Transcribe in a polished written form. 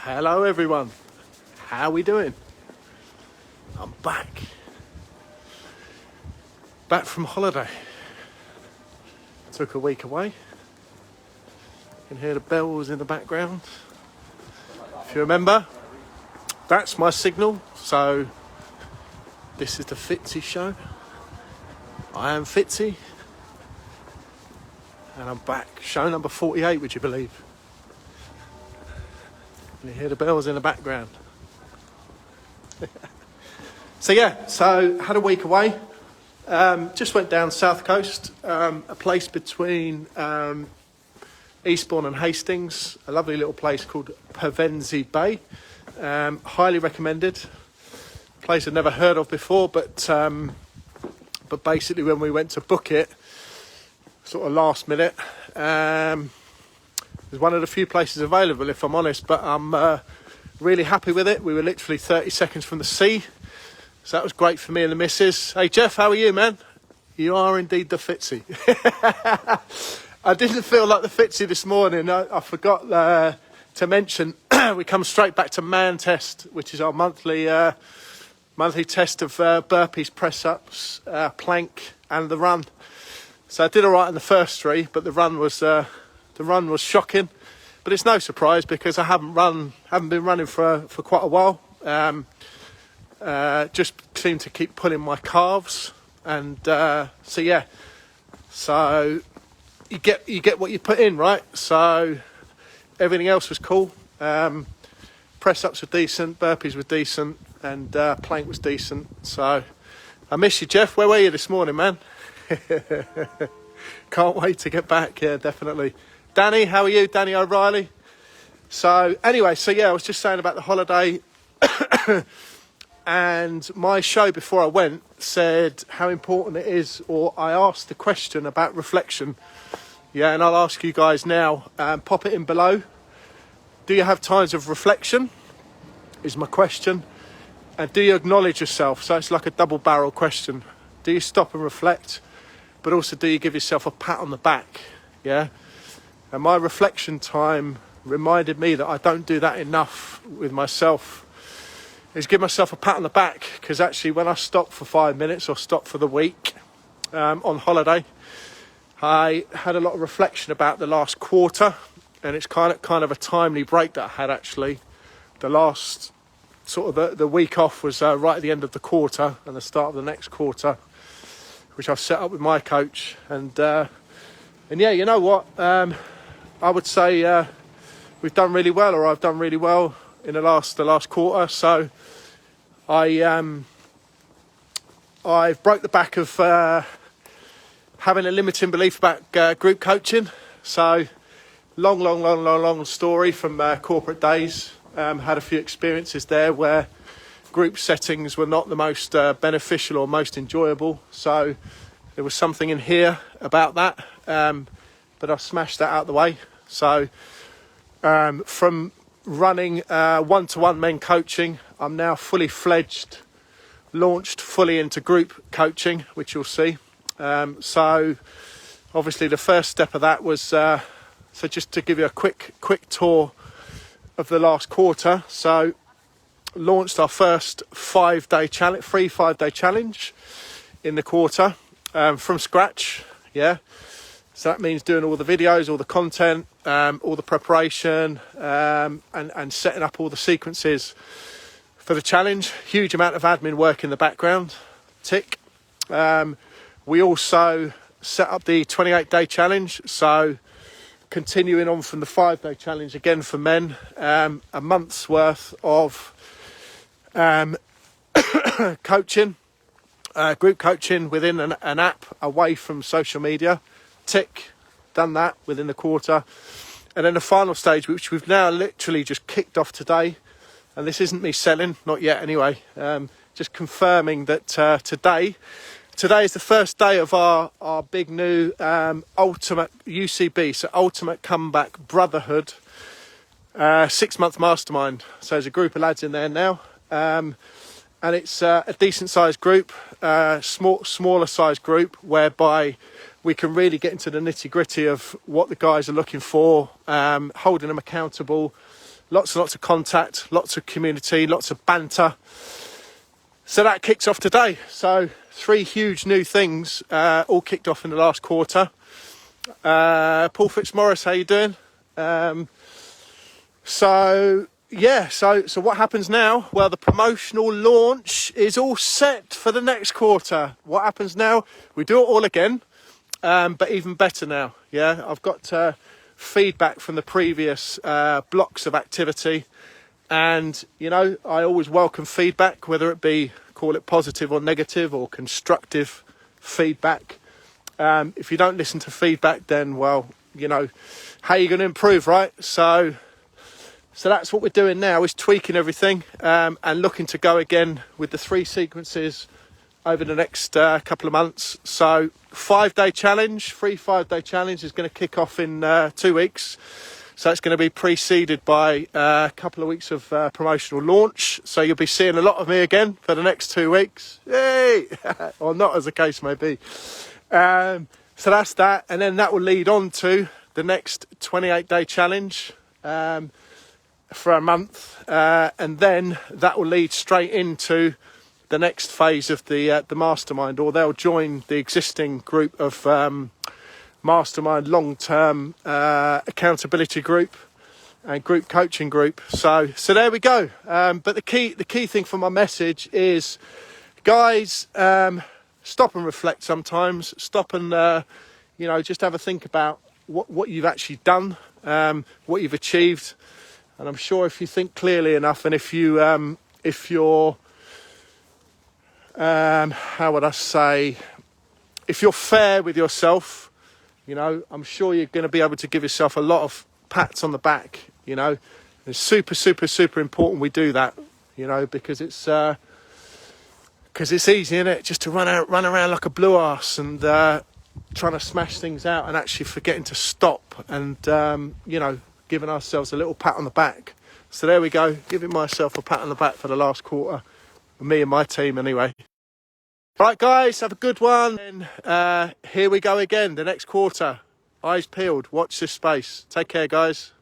Hello everyone, how are we doing? I'm back from holiday. Took a week away. You can hear the bells in the background. If you remember, that's my signal. So this is the Fitzy Show. I am Fitzy and I'm back. Show number 48, would you believe? And you hear the bells in the background. So had a week away. Just went down South Coast, a place between Eastbourne and Hastings, a lovely little place called Fitzy Bay. Highly recommended. Place I'd never heard of before, but basically when we went to book it, sort of last minute, it was one of the few places available, if I'm honest, but I'm really happy with it. We were literally 30 seconds from the sea, so that was great for me and the missus. Hey Jeff, how are you, man? You are indeed the Fitzy. I didn't feel like the Fitzy this morning. I forgot to mention we come straight back to man test, which is our monthly test of burpees, press-ups, plank and the run. So I did all right in the first three, but the run was shocking. But it's no surprise because I haven't been running for quite a while. Just seem to keep pulling my calves, and so you get what you put in, right? So everything else was cool. Press ups were decent, burpees were decent, and plank was decent. So I miss you, Jeff. Where were you this morning, man? Can't wait to get back. Yeah, definitely. Danny, how are you? Danny O'Reilly. So anyway, I was just saying about the holiday. And my show before I went said how important it is, or I asked the question about reflection. Yeah, and I'll ask you guys now, pop it in below. Do you have times of reflection? Is my question. And do you acknowledge yourself? So it's like a double barrel question. Do you stop and reflect? But also, do you give yourself a pat on the back? Yeah. And my reflection time reminded me that I don't do that enough with myself. Is give myself a pat on the back, because actually when I stop for 5 minutes or stop for the week on holiday, I had a lot of reflection about the last quarter, and it's kind of a timely break that I had actually. The last sort of the week off was right at the end of the quarter and the start of the next quarter, which I've set up with my coach, and yeah, you know what? I would say we've done really well, or I've done really well in the last quarter. So I've broke the back of having a limiting belief about group coaching. So long story from corporate days. Had a few experiences there where group settings were not the most beneficial or most enjoyable. So there was something in here about that, but I smashed that out of the way. So from running one-to-one men coaching, I'm now fully fledged, launched fully into group coaching, which you'll see. So obviously the first step of that was, so just to give you a quick tour of the last quarter. So launched our first 5-day challenge, free 5-day challenge in the quarter, from scratch. Yeah. So that means doing all the videos, all the content, all the preparation, and setting up all the sequences for the challenge. Huge amount of admin work in the background. Tick. We also set up the 28-day challenge. So continuing on from the 5-day challenge again for men, a month's worth of coaching, group coaching within an app away from social media. Tick, done that within the quarter. And then the final stage, which we've now literally just kicked off today, and this isn't me selling, not yet anyway, just confirming that today is the first day of our big new ultimate UCB, so Ultimate Comeback Brotherhood 6-month mastermind. So there's a group of lads in there now, and it's a decent sized group, smaller sized group, whereby we can really get into the nitty gritty of what the guys are looking for, holding them accountable, lots and lots of contact, lots of community, lots of banter. So that kicks off today. So 3 huge new things all kicked off in the last quarter. Paul Fitzmaurice, how you doing? So what happens now? Well, the promotional launch is all set for the next quarter. What happens now? We do it all again, but even better now. Yeah, I've got feedback from the previous blocks of activity, and you know, I always welcome feedback, whether it be, call it positive or negative or constructive feedback. If you don't listen to feedback, then well, you know, how are you going to improve, right? So that's what we're doing now, is tweaking everything and looking to go again with the 3 sequences over the next couple of months. So 5-day challenge, 5-day challenge is going to kick off in 2 weeks. So it's going to be preceded by a couple of weeks of promotional launch. So you'll be seeing a lot of me again for the next 2 weeks. Yay! Or not, as the case may be. So that's that. And then that will lead on to the next 28-day challenge. For a month, and then that will lead straight into the next phase of the mastermind, or they'll join the existing group of mastermind long-term accountability group and group coaching group. So there we go. But the key thing for my message is, guys, stop and reflect sometimes. Stop and you know, just have a think about what you've actually done, what you've achieved. And I'm sure if you think clearly enough, and if you're, how would I say, if you're fair with yourself, you know, I'm sure you're going to be able to give yourself a lot of pats on the back. You know, it's super, super, super important we do that. You know, because it's easy, isn't it, just to run around like a blue arse and trying to smash things out and actually forgetting to stop and you know, giving ourselves a little pat on the back. So there we go, giving myself a pat on the back for the last quarter, me and my team anyway. Right guys, have a good one, and here we go again, the next quarter. Eyes peeled, watch this space. Take care guys.